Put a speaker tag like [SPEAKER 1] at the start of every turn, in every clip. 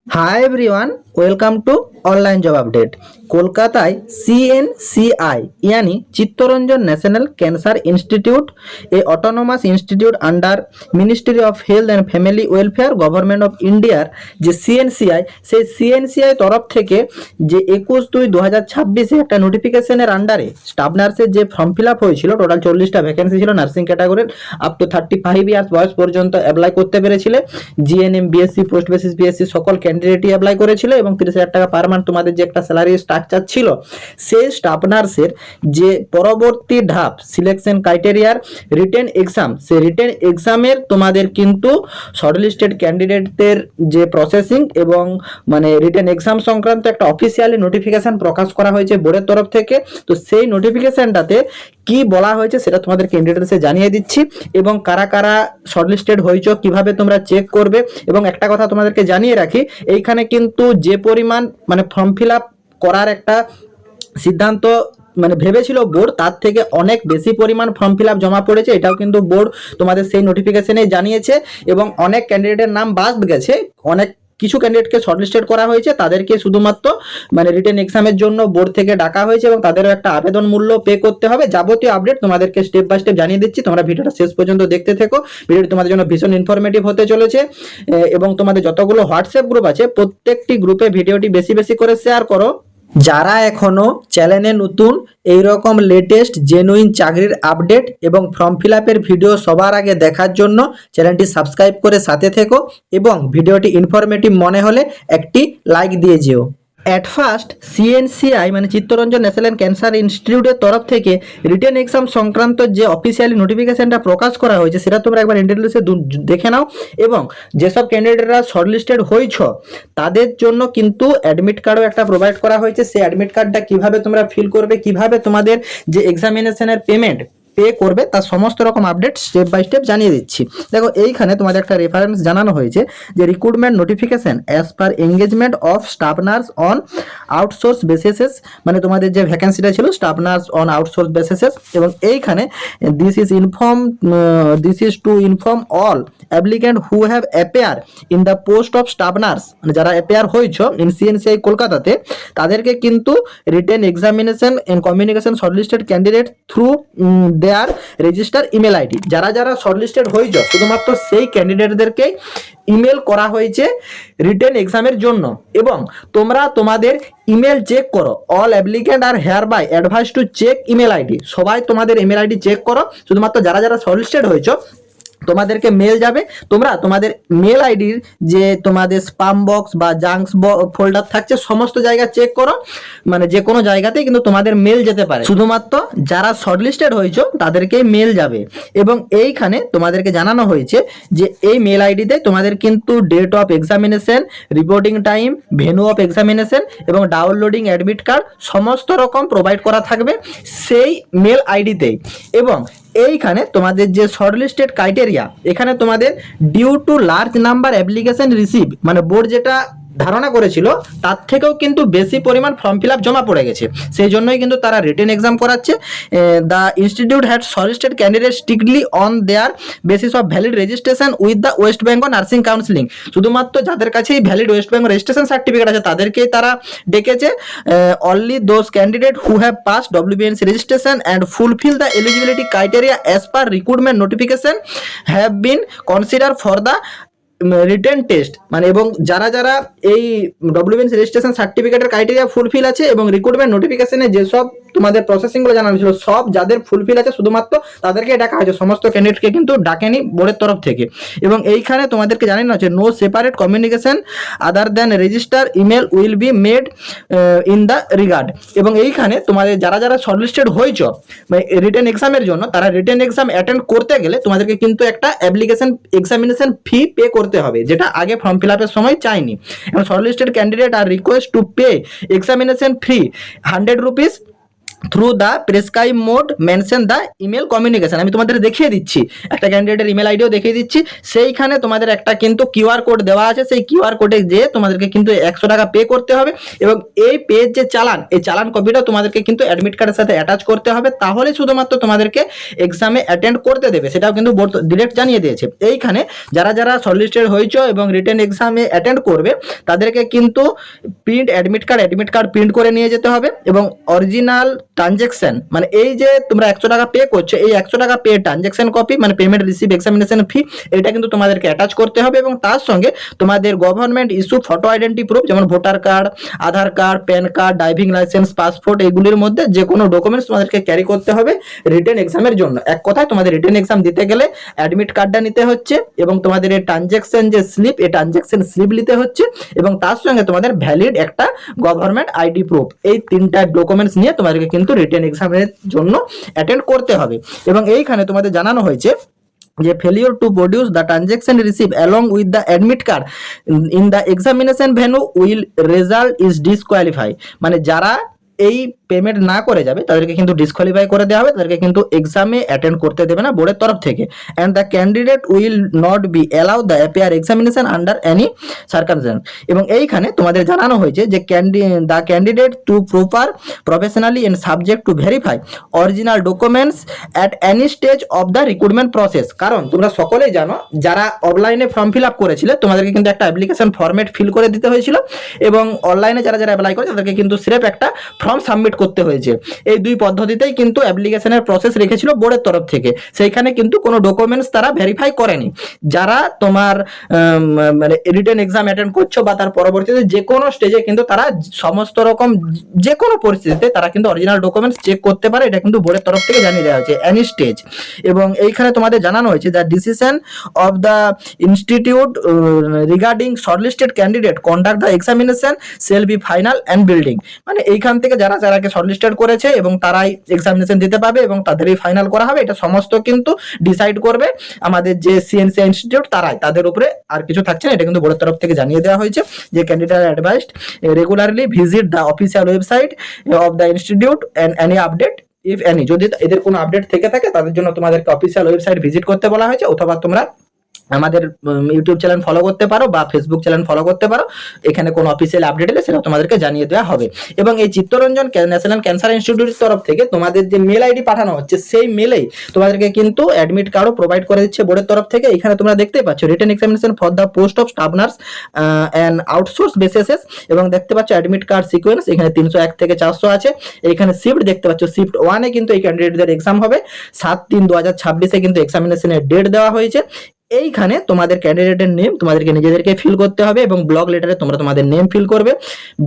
[SPEAKER 1] High everyone, welcome to online job update. কলকাতায় CNCI यानी Chittaranjan national cancer institute a autonomous institute under ministry of health and family welfare government of इंडियार যে CNCI সেই CNCI তরফ থেকে যে 21/2/2026 একটা নোটিফিকেশনের আন্ডারে স্টাফ নার্সের যে ফর্ম ফিল আপ হয়েছিল, টোটাল 40টা ভ্যাকেন্সি ছিল নার্সিং ক্যাটাগরির, আপ টু 35 ইয়ার্স বয়স পর্যন্ত অ্যাপ্লাই করতে পেরেছিলে। GNM, BSc, post basic BSc সকল ক্যান্ডিডেটই অ্যাপ্লাই করেছিল এবং 30,000 টাকা পার মান্থ তোমাদের যে একটা স্যালারি স্ট্রাকচার ছিল, সেই স্টাফ নার্সের যে পরবর্তী ধাপ সিলেকশন ক্রাইটেরিয়ার রিটেন এক্সাম, সেই রিটেন এক্সামের তোমাদের কিন্তু শর্টলিস্টেড ক্যান্ডিডেটদের যে প্রসেসিং এবং মানে রিটেন এক্সাম সংক্রান্ত একটা অফিসিয়ালি নোটিফিকেশন প্রকাশ করা হয়েছে বোর্ডের তরফ থেকে। তো সেই নোটিফিকেশনটাতে কি বলা হয়েছে সেটা তোমাদের ক্যান্ডিডেটসে জানিয়ে দিচ্ছি এবং কারা কারা শর্টলিস্টেড হয়েছো কিভাবে তোমরা চেক করবে। এবং একটা কথা তোমাদেরকে জানিয়ে রাখি, এইখানে কিন্তু যে পরিমাণ মানে ফর্ম ফিল আপ করার একটা সিদ্ধান্ত মানে ভেবেছিল বোর্ড, তার থেকে অনেক বেশি পরিমাণ ফর্ম ফিল আপ জমা পড়েছে, এটাও কিন্তু বোর্ড তোমাদের সেই নোটিফিকেশনে জানিয়েছে। এবং অনেক ক্যান্ডিডেটের নাম বাদ গেছে, অনেক কিছু ক্যান্ডিডেটকে শর্টলিস্টেড করা হয়েছে, তাদেরকে শুধুমাত্র মানে রিটেন এক্সামের জন্য বোর্ড থেকে ডাকা হয়েছে এবং তাদেরও একটা আবেদন মূল্য পে করতে হবে। যাবতীয় আপডেট তোমাদেরকে স্টেপ বাই স্টেপ জানিয়ে দিচ্ছি, তোমরা ভিডিওটা শেষ পর্যন্ত দেখতে থেকো। ভিডিওটি তোমাদের জন্য ভীষণ ইনফরমেটিভ হতে চলেছে এবং তোমাদের যতগুলো হোয়াটসঅ্যাপ গ্রুপ আছে প্রত্যেকটি গ্রুপে ভিডিওটি বেশি বেশি করে শেয়ার করো। যারা এখনো চ্যানেলে নতুন, এই রকম লেটেস্ট জেনুইন চাকরির আপডেট এবং ফর্ম ফিল আপের ভিডিও সবার আগে দেখার জন্য চ্যানেলটি সাবস্ক্রাইব করে সাথে থেকো এবং ভিডিওটি ইনফরমেটিভ মনে হলে একটি লাইক দিয়ে যেও। অ্যাট ফার্স্ট CNCI মানে চিত্তরঞ্জন ন্যাশনাল ক্যান্সার ইনস্টিটিউটের তরফ থেকে রিটেন এক্সাম সংক্রান্ত যে অফিসিয়ালি নোটিফিকেশনটা প্রকাশ করা হয়েছে সেটা তোমরা একবার ইন্টারনেটে দেখে নাও। এবং যেসব ক্যান্ডিডেটরা শর্টলিস্টেড হয়েছ তাদের জন্য কিন্তু অ্যাডমিট কার্ডও একটা প্রোভাইড করা হয়েছে। সেই অ্যাডমিট কার্ডটা কিভাবে তোমরা ফিল করবে, কিভাবে তোমাদের যে এক্সামিনেশনের পেমেন্ট পে করবে, তার সমস্ত রকম আপডেট স্টেপ বাই স্টেপ জানিয়ে দিচ্ছি। দেখো এইখানে তোমাদের একটা রেফারেন্স জানানো হয়েছে যে recruitment notification as per engagement of staff nurse on outsource bases, মানে তোমাদের যে ভ্যাকেন্সিটা ছিল staff nurse on outsource bases. এবং এইখানে this is to inform all applicant who have appear in the post of staff nurse, মানে যারা appear হয়েছ ইন CNCI কলকাতাতে, তাদেরকে কিন্তু written examination and communication shortlisted candidate through their register email ID, যারা যারা শর্টলিস্টেড হয়েছ শুধুমাত্র সেই ক্যান্ডিডেটদেরকে ইমেল করা হয়েছে রিটেন এক্সামের জন্য। এবং তোমরা তোমাদের ইমেল চেক করো, all applicant are hereby advise to check email ID, সবাই তোমাদের ইমেল আইডি চেক করো। শুধুমাত্র যারা যারা শর্টলিস্টেড হয়েছ তোমাদেরকে মেল যাবে, তোমরা তোমাদের মেল আইডির যে তোমাদের স্পাম বক্স বা জাঙ্কস ফোল্ডার থাকছে সমস্ত জায়গা চেক করো, মানে যে কোনো জায়গাতেই কিন্তু তোমাদের মেল যেতে পারে, শুধুমাত্র যারা শর্টলিস্টেড হয়েছো তাদেরকেই মেল যাবে। এবং এইখানে তোমাদেরকে জানানো হয়েছে যে এই মেল আইডিতে তোমাদের কিন্তু date of examination, reporting time, venue of examination এবং ডাউনলোডিং অ্যাডমিট কার্ড সমস্ত রকম প্রোভাইড করা থাকবে সেই মেল আইডিতেই। এবং এইখানে তোমাদের যে শর্টলিস্টেড ক্রাইটেরিয়া, এখানে তোমাদের due to large number application receive, মানে বোর্ড যেটা ধারণা করেছিল তার থেকেও কিন্তু বেশি পরিমাণ ফর্ম ফিল আপ জমা পড়ে গেছে, সেই জন্যই কিন্তু তারা রিটেন এক্সাম করাচ্ছে। The institute had shortlisted candidate strictly on their basis of valid registration with the West Bengal nursing counselling, শুধুমাত্র যাদের কাছেই valid West Bengal registration certificate আছে তাদেরকেই তারা ডেকেছে। Only those candidate who have pass WBNC registration and fulfil the eligibility criteria as per recruitment notification have been consider for the written test, মানে এবং যারা যারা এই WBNC রেজিস্ট্রেশন সার্টিফিকেটের ক্রাইটেরিয়া ফুলফিল আছে এবং রিক্রুটমেন্ট নোটিফিকেশনে যেসব তোমাদের প্রসেসিংগুলো জানানো ছিল সব যাদের ফুলফিল আছে শুধুমাত্র তাদেরকে ডাকা হয়েছে, সমস্ত ক্যান্ডিডেটকে কিন্তু ডাকেনি বোর্ডের তরফ থেকে। এবং এইখানে তোমাদেরকে জানানো হচ্ছে no separate communication other than register email will be made in the regard. এবং এইখানে তোমাদের যারা যারা শর্টলিস্টেড হয়েছ রিটেন এক্সামের জন্য, তারা রিটেন এক্সাম অ্যাটেন্ড করতে গেলে তোমাদেরকে কিন্তু একটা অ্যাপ্লিকেশন এক্সামিনেশন ফি পে করতে হবে, যেটা আগে ফর্ম ফিল আপের সময় চাইনি। এবং shortlisted candidate are request to pay examination fee 100 rupees through the prescribe mode mention the email communication. আমি তোমাদের দেখিয়ে দিচ্ছি, একটা ক্যান্ডিডেটের ইমেল আইডিও দেখিয়ে দিচ্ছি। সেইখানে তোমাদের একটা কিন্তু কিউআর কোড দেওয়া আছে, সেই কিউআর কোডে যেয়ে তোমাদেরকে কিন্তু 100 টাকা পে করতে হবে এবং এই পেজ যে চালান, এই চালান কপিটা তোমাদেরকে কিন্তু অ্যাডমিট কার্ডের সাথে অ্যাটাচ করতে হবে, তাহলে শুধুমাত্র তোমাদেরকে এক্সামে অ্যাটেন্ড করতে দেবে। সেটাও কিন্তু ডিরেক্ট জানিয়ে দিয়েছে। এইখানে যারা যারা শর্টলিস্টেড হয়েছে এবং রিটেন এক্সামে অ্যাটেন্ড করবে তাদেরকে কিন্তু প্রিন্ট অ্যাডমিট কার্ড প্রিন্ট করে নিয়ে যেতে হবে এবং অরিজিনাল ট্রানজ্যাকশন, মানে এই যে তোমরা 100 টাকা পে করছো, এই 100 টাকা পে ট্রানজ্যাকশন কপি মানে পেমেন্ট রিসিভ এক্সামিনেশন ফি, এটা কিন্তু তোমাদেরকে অ্যাটাচ করতে হবে এবং তার সঙ্গে তোমাদের government issue photo identity proof, যেমন voter card, Aadhaar card, PAN card, driving licence, passport, এগুলির মধ্যে যে কোনো ডকুমেন্টস তোমাদেরকে ক্যারি করতে হবে রিটেন এক্সামের জন্য। এক কথায় তোমাদের রিটেন এক্সাম দিতে গেলে অ্যাডমিট কার্ডটা নিতে হচ্ছে এবং তোমাদের এই ট্রানজ্যাকশন যে স্লিপ, এই ট্রানজ্যাকশন স্লিপ নিতে হচ্ছে এবং তার সঙ্গে তোমাদের ভ্যালিড একটা গভর্নমেন্ট আইডি প্রুফ, এই তিনটা ডকুমেন্টস নিয়ে তোমাদেরকে কিন্তু রিটেন এক্সামের জন্য অ্যাটেন্ড করতে হবে। এবং এইখানে তোমাদের জানানো হয়েছে যে failure to produce the transaction receive along with the admit card in the examination venue will result is disqualify, মানে যারা এই পেমেন্ট না করে যাবে তাদেরকে কিন্তু ডিসকোয়ালিফাই করে দেওয়া হবে, তাদেরকে কিন্তু এক্সামে অ্যাটেন্ড করতে দেবে না বোর্ডের তরফ থেকে। And the candidate will not be allow the appear examination under any circumstance. এবং এইখানে তোমাদের জানানো হয়েছে যে the candidate to professionally and subject to verify original documents at any stage of the recruitment process. কারণ তোমরা সকলেই জানো, যারা অফলাইনে ফর্ম ফিল আপ করেছিলে তোমাদেরকে কিন্তু একটা অ্যাপ্লিকেশন ফর্মেট ফিল করে দিতে হয়েছিল এবং অনলাইনে যারা যারা অ্যাপ্লাই করে তাদেরকে কিন্তু সিরেফ একটা ফর্ম সাবমিট করতে হয়েছে। এই দুই পদ্ধতিতেই কিন্তু অ্যাপ্লিকেশনের প্রসেস রেখেছিল বোর্ডের তরফ থেকে, সেইখানে কিন্তু কোনো ডকুমেন্টস তারা ভেরিফাই করেনি। যারা তোমার মানে রিটেন এক্সাম অ্যাটেন্ড করছো বা তার পরবর্তীতে যে কোনো স্টেজে কিন্তু তারা সমস্ত রকম যে কোনো পরিস্থিতিতে তারা কিন্তু অরিজিনাল ডকুমেন্টস চেক করতে পারে, এটা কিন্তু বোর্ডের তরফ থেকে জানিয়ে দেওয়া হয়েছে এনি স্টেজ। এবং এইখানে তোমাদের জানানো হয়েছে the decision of the institute regarding shortlisted candidate conduct the examination shall be final and building, মানে এইখান থেকে যারা যারাকে শর্টলিস্টেড করেছে এবং তারাই এক্সামিনেশন দিতে পাবে এবং তাদেরই ফাইনাল করা হবে, এটা সমস্ত কিন্তু ডিসাইড করবে আমাদের যে সিএনসি ইনস্টিটিউট, তারাই, তাদের উপরে আর কিছু থাকছে না। এটা কিন্তু বোর্ডের তরফ থেকে জানিয়ে দেওয়া হয়েছে যে candidate advised regularly visit the official website of the institute and any update if any, যদি এদের কোনো আপডেট থেকে থাকে তাদের জন্য তোমাদেরকে অফিসিয়াল ওয়েবসাইট ভিজিট করতে বলা হয়েছে, অথবা তোমরা আমাদের ইউটিউব চ্যানেল ফলো করতে পারো বা ফেসবুক চ্যানেল ফলো করতে পারো, এখানে কোনো অফিসিয়াল আপডেট এলে সেটা তোমাদেরকে জানিয়ে দেওয়া হবে। এবং এই চিত্তরঞ্জন ন্যাশনাল ক্যান্সার ইনস্টিটিউটের তরফ থেকে তোমাদের যে মেল আইডি পাঠানো হচ্ছে সেই মেলেই তোমাদেরকে কিন্তু অ্যাডমিট কার্ডও প্রোভাইড করে দিচ্ছে বোর্ডের তরফ থেকে। এখানে তোমরা দেখতে পাচ্ছ written examination for the post of staff nurse and outsource bases, এবং দেখতে পাচ্ছ অ্যাডমিট কার্ড সিকোয়েন্স, এখানে 301 থেকে 400 আছে। এখানে শিফট দেখতে পাচ্ছ, শিফট 1-এ কিন্তু এই ক্যান্ডিডেটদের এক্সাম হবে, 7/3/2026-এ কিন্তু এক্সামিনেশনের ডেট দেওয়া হয়েছে। এইখানে তোমাদের ক্যান্ডিডেটের নেম তোমাদেরকে নিজেদেরকে ফিল করতে হবে এবং ব্লক লেটারে তোমরা তোমাদের নেম ফিল করবে।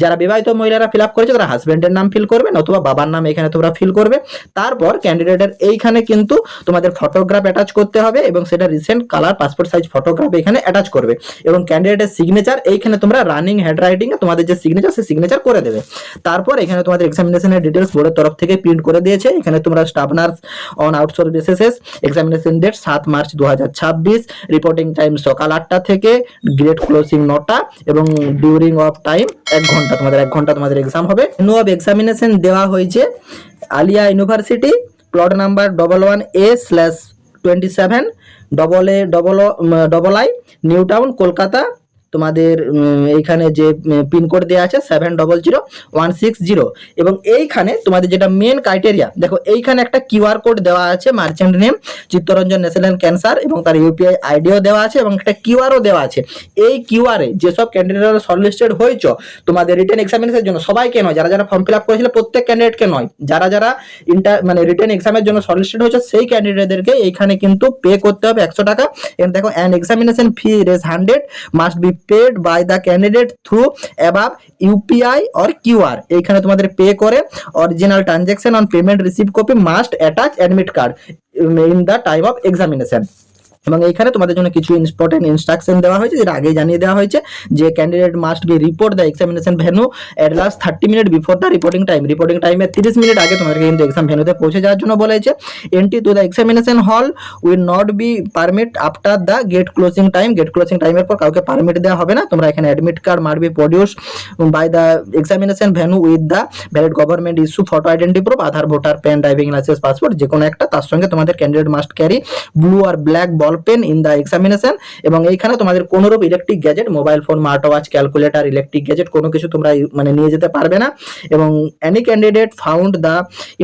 [SPEAKER 1] যারা বিবাহিত মহিলারা ফিল আপ করেছে তারা হাজব্যান্ডের নাম ফিল করবে, অথবা বাবার নাম এখানে তোমরা ফিল করবে। তারপর ক্যান্ডিডেটের এইখানে কিন্তু তোমাদের ফটোগ্রাফ অ্যাটাচ করতে হবে এবং সেটা recent colour passport size photograph এখানে অ্যাটাচ করবে এবং ক্যান্ডিডেটের সিগনেচার এইখানে তোমরা রানিং হ্যান্ড রাইটিংয়ে তোমাদের যে সিগনেচার সেই সিগনেচার করে দেবে। তারপর এখানে তোমাদের এক্সামিনেশনের ডিটেলস বোর্ডের তরফ থেকে প্রিন্ট করে দিয়েছে। এখানে তোমরা staff nurse on outsource basis, examination date 7 March 2026, reporting time সকাল 8টা থেকে, গ্রেড ক্লোজিং 9টা এবং ডিউরিং অফ টাইম 1 ঘন্টা, তোমাদের 1 ঘন্টা তোমাদের এক্সাম হবে। ভেন্যু অফ এক্সামিনেশন দেওয়া হয়েছে Aliah university, plot number 11A/27 New Town, Kolkata. তোমাদের এইখানে যে পিনকোড দেওয়া আছে 700160, এবং এইখানে তোমাদের যেটা মেন ক্রাইটেরিয়া দেখো, এইখানে একটা কিউআর কোড দেওয়া আছে, merchant name Chittaranjan national cancer, এবং তার ইউপিআই আইডিও দেওয়া আছে এবং একটা কিউআরও দেওয়া আছে। এই কিউআরে যেসব ক্যান্ডিডেটরা শর্টলিস্টেড হয়েছ তোমাদের রিটেন এক্সামিনেশনের জন্য, সবাইকে নয়, যারা যারা ফর্ম ফিল আপ করেছিল প্রত্যেক ক্যান্ডিডেটকে নয়, যারা যারা মানে রিটেন এক্সামের জন্য শর্টলিস্টেড হয়েছে সেই ক্যান্ডিডেটদেরকে এইখানে কিন্তু পে করতে হবে 100 টাকা। এখানে দেখো অ্যান এক্সামিনেশন ফি রেজ 100 must be paid by the candidate through above UPI or QR, এইখানে তোমাদের পে করে original transaction on payment receive copy must attach admit card in the time of examination. এবং এইখানে তোমাদের জন্য কিছু ইম্পর্টেন্ট ইনস্ট্রাকশন দেওয়া হয়েছে, যেটা আগেই জানিয়ে দেওয়া হয়েছে যে candidate must be report the examination venue at last 30 minute before the reporting time. Reporting টাইমের 30 মিনিট আগে তোমাদেরকে কিন্তু এক্সাম ভেন্যুতে পৌঁছে যাওয়ার জন্য বলেছে। Entry to the examination hall will not be permit after the gate closing time. Gate closing টাইমের পর কাউকে পারমিট দেওয়া হবে না। তোমরা এখানে admit card must be produce by the examination venue with the valid government issue photo identity proof, Aadhaar, voter, PAN, driving licence, passport, যে কোনো একটা। তার সঙ্গে তোমাদের ক্যান্ডিডেট মাস্ট ক্যারি ব্লু আর black ball pen in the examination. এবং এইখানে তোমাদের কোনোরূপ electric gadget, mobile phone, smart watch, calculator, electric gadget কোনো কিছু তোমরা নিয়ে যেতে পারবে না। এবং any candidate found the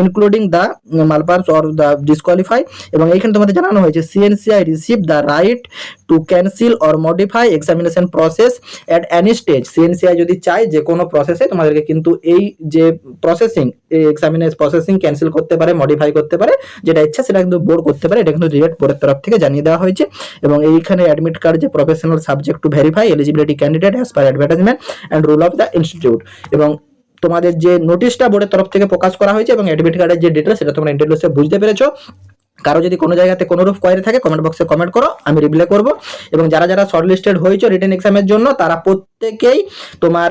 [SPEAKER 1] including the malpractice or the disqualify. এবং এইখানে তোমাদের জানানো হয়েছে CNCI receive the right to cancel or modify examination process at any stage. CNCI যদি চায় যে কোনো প্রসেসে তোমাদেরকে কিন্তু এই যে প্রসেসিং, এক্সামিনেশন প্রসেসিং ক্যান্সেল করতে পারে, মডিফাই করতে পারে, যেটা ইচ্ছা সেটা কিন্তু বোর্ড করতে পারে। এটা কিন্তু ডিরেক্ট বোর্ডের তরফ থেকে জানিয়ে দেওয়া হয়েছে। এবং এইখানে অ্যাডমিট কার্ড যে professional subject to verify eligibility candidate as per advertisement and rule of the institute. এবং তোমাদের যে নোটিশটা বোর্ডের তরফ থেকে প্রকাশ করা হয়েছে এবং অ্যাডমিট কার্ডের যে ডিটেলস, সেটা তোমরা ইন্টারভিউতে বুঝতে পেরেছো। কারো যদি কোনো জায়গাতে কোনোরূপ কোয়ারি থাকে কমেন্ট বক্সে কমেন্ট করো, আমি রিপ্লাই করব। এবং যারা যারা শর্টলিস্টেড হয়েছে রিটেন এক্সামের জন্য, তারা প্রত্যেকেই তোমার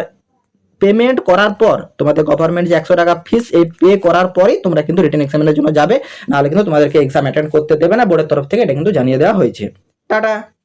[SPEAKER 1] পেমেন্ট করার পর, তোমাদের গভর্নমেন্ট যে 100 টাকা ফিস, এই পে করার পরেই তোমরা কিন্তু রিটেন এক্সামের জন্য যাবে, নাহলে কিন্তু তোমাদেরকে এক্সাম অ্যাটেন্ড করতে দেবে না বোর্ডের তরফ থেকে। এটা কিন্তু জানিয়ে দেওয়া হয়েছে। টাটা।